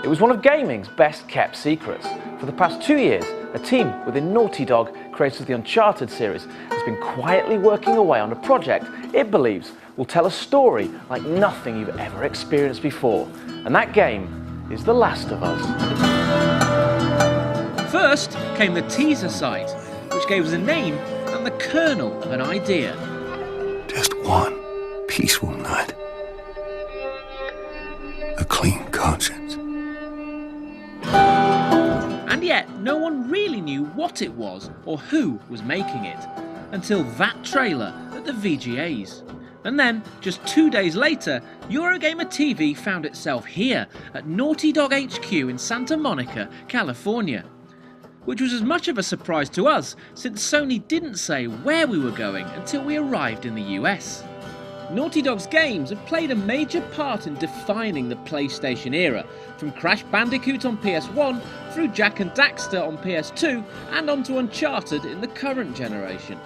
It was one of gaming's best kept secrets. For the past 2 years, a team within Naughty Dog, creators of the Uncharted series, has been quietly working away on a project it believes will tell a story like nothing you've ever experienced before. And that game is The Last of Us. First came the teaser site, which gave us a name and the kernel of an idea. Just one peaceful night. A clean conscience. And yet, no one really knew what it was or who was making it, until that trailer at the VGAs. And then, just 2 days later, Eurogamer TV found itself here at Naughty Dog HQ in Santa Monica, California. Which was as much of a surprise to us, since Sony didn't say where we were going until we arrived in the US. Naughty Dog's games have played a major part in defining the PlayStation era, from Crash Bandicoot on PS1 through Jak and Daxter on PS2 and onto Uncharted in the current generation.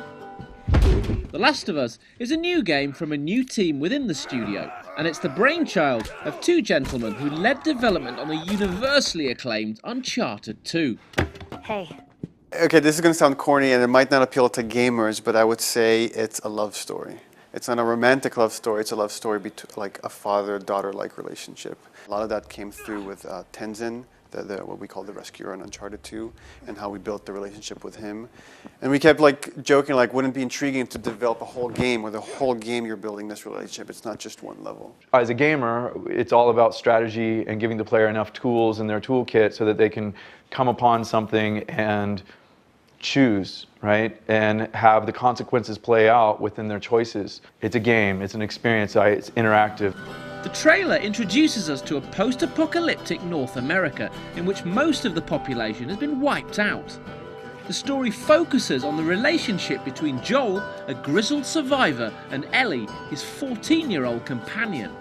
The Last of Us is a new game from a new team within the studio, and it's the brainchild of two gentlemen who led development on the universally acclaimed Uncharted 2. Hey. Okay, this is going to sound corny and it might not appeal to gamers, but I would say it's a love story. It's not a romantic love story, it's a love story between like a father-daughter-like relationship. A lot of that came through with Tenzin, what we call the rescuer on Uncharted 2, and how we built the relationship with him. And we kept like joking, like, wouldn't it be intriguing to develop a whole game where the whole game you're building this relationship, it's not just one level. As a gamer, it's all about strategy and giving the player enough tools in their toolkit so that they can come upon something and choose, right? And have the consequences play out within their choices. It's a game, it's an experience, it's interactive. The trailer introduces us to a post-apocalyptic North America in which most of the population has been wiped out. The story focuses on the relationship between Joel, a grizzled survivor, and Ellie, his 14-year-old companion.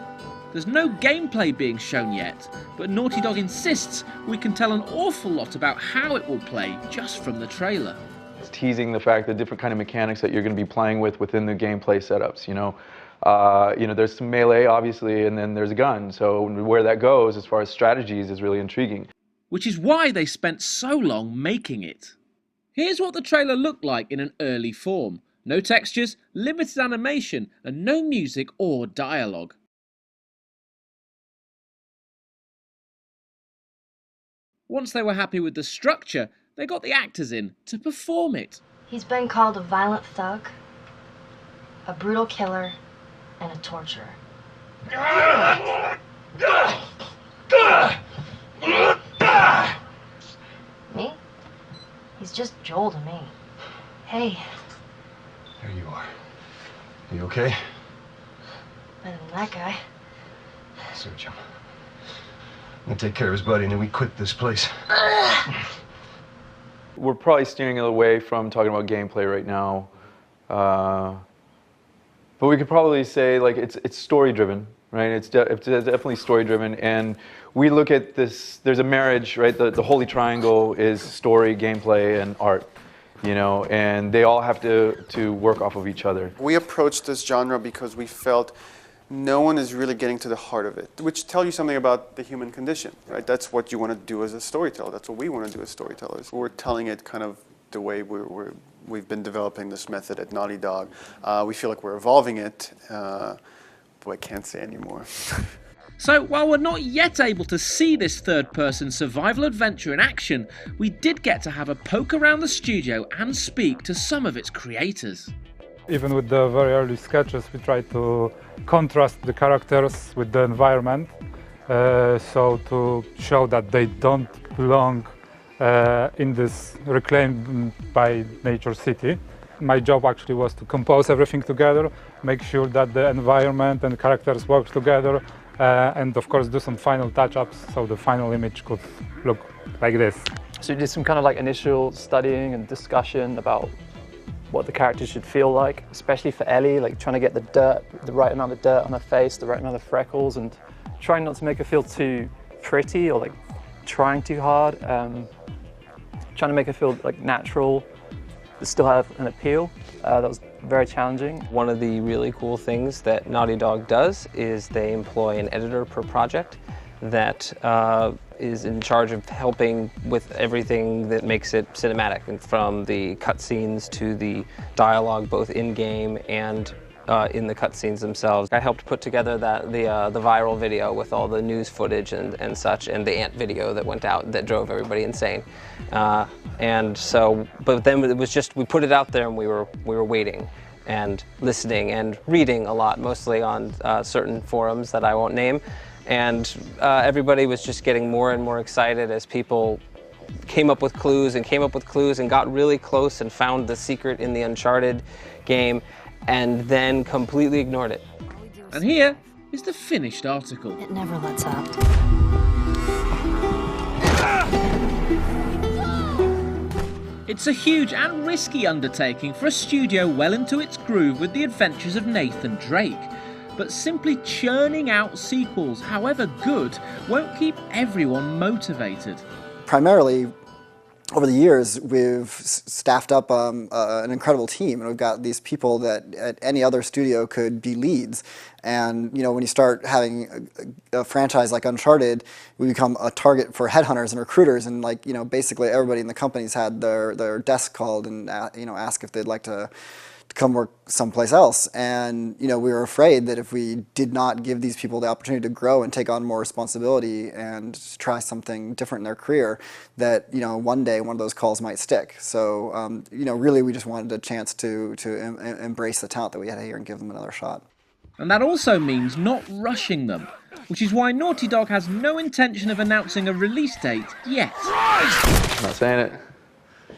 There's no gameplay being shown yet, but Naughty Dog insists we can tell an awful lot about how it will play just from the trailer. It's teasing the fact that different kind of mechanics that you're going to be playing with within the gameplay setups, there's some melee, obviously, and then there's a gun. So where that goes as far as strategies is really intriguing. Which is why they spent so long making it. Here's what the trailer looked like in an early form. No textures, limited animation, and no music or dialogue. Once they were happy with the structure, they got the actors in to perform it. He's been called a violent thug, a brutal killer, and a torturer. Me? He's just Joel to me. Hey. There you are. Are you okay? Better than that guy. Search him. I'm gonna take care of his buddy and then we quit this place. We're probably steering away from talking about gameplay right now. But we could probably say like it's story driven, right? It's definitely story driven, and we look at this. There's a marriage, right? The holy triangle is story, gameplay, and art, and they all have to work off of each other. We approached this genre because we felt no one is really getting to the heart of it, which tells you something about the human condition, right? That's what you want to do as a storyteller. That's what we want to do as storytellers. We're telling it kind of the way we've been developing this method at Naughty Dog. We feel like we're evolving it, but I can't say anymore. So while we're not yet able to see this third-person survival adventure in action, we did get to have a poke around the studio and speak to some of its creators. Even with the very early sketches, we try to contrast the characters with the environment, so to show that they don't belong in this reclaimed by nature city. My job actually was to compose everything together, make sure that the environment and characters work together, and of course do some final touch-ups so the final image could look like this. So you did some kind of like initial studying and discussion about what the character should feel like, especially for Ellie, like trying to get the right amount of dirt on her face, the right amount of freckles, and trying not to make her feel too pretty or like trying too hard, trying to make her feel like natural, but still have an appeal. That was very challenging. One of the really cool things that Naughty Dog does is they employ an editor per project that is in charge of helping with everything that makes it cinematic, and from the cutscenes to the dialogue, both in-game and in the cutscenes themselves. I helped put together the viral video with all the news footage and such, and the ant video that went out that drove everybody insane. And so, but then it was just, we put it out there and we were waiting and listening and reading a lot, mostly on certain forums that I won't name. And everybody was just getting more and more excited as people came up with clues and got really close and found the secret in the Uncharted game, and then completely ignored it. And here is the finished article. It never lets up. It's a huge and risky undertaking for a studio well into its groove with the adventures of Nathan Drake. But simply churning out sequels, however good, won't keep everyone motivated. Primarily, over the years, we've staffed up an incredible team, and we've got these people that at any other studio could be leads. And you know, when you start having a franchise like Uncharted, we become a target for headhunters and recruiters, and like, you know, basically everybody in the company's had their desk called and you know, ask if they'd like to come work someplace else. And you know, we were afraid that if we did not give these people the opportunity to grow and take on more responsibility and try something different in their career, that, you know, one day one of those calls might stick. So you know, really we just wanted a chance to embrace the talent that we had here and give them another shot. And that also means not rushing them, which is why Naughty Dog has no intention of announcing a release date yet. I'm not saying it.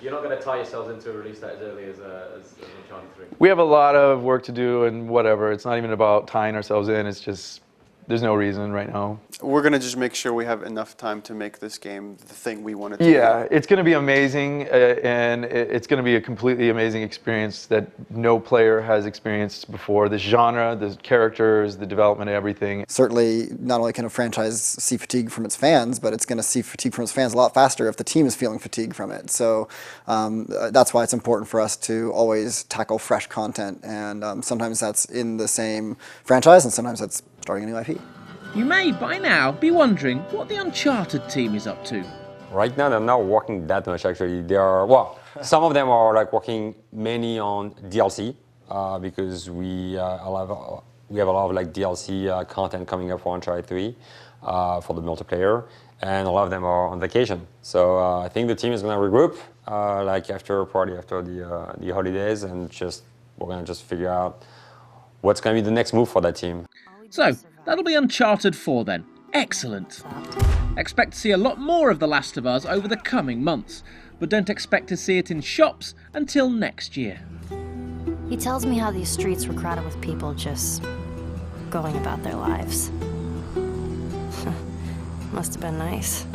You're not going to tie yourselves into a release date as early as Uncharted 3? We have a lot of work to do and whatever. It's not even about tying ourselves in. It's just, there's no reason right now. We're going to just make sure we have enough time to make this game the thing we want it to be. Yeah, it's going to be amazing, and it's going to be a completely amazing experience that no player has experienced before. The genre, the characters, the development, everything. Certainly, not only can a franchise see fatigue from its fans, but it's going to see fatigue from its fans a lot faster if the team is feeling fatigue from it. So that's why it's important for us to always tackle fresh content, and sometimes that's in the same franchise, and sometimes that's starting a new IP. You may, by now, be wondering what the Uncharted team is up to. Right now, they're not working that much, actually. They are, well, some of them are like working mainly on DLC, because we have a lot of like DLC content coming up for Uncharted 3 for the multiplayer, and a lot of them are on vacation. So I think the team is going to regroup like after the holidays, and we're going to just figure out what's going to be the next move for that team. So, that'll be Uncharted 4 then. Excellent. Expect to see a lot more of The Last of Us over the coming months, but don't expect to see it in shops until next year. He tells me how these streets were crowded with people just going about their lives. Must have been nice.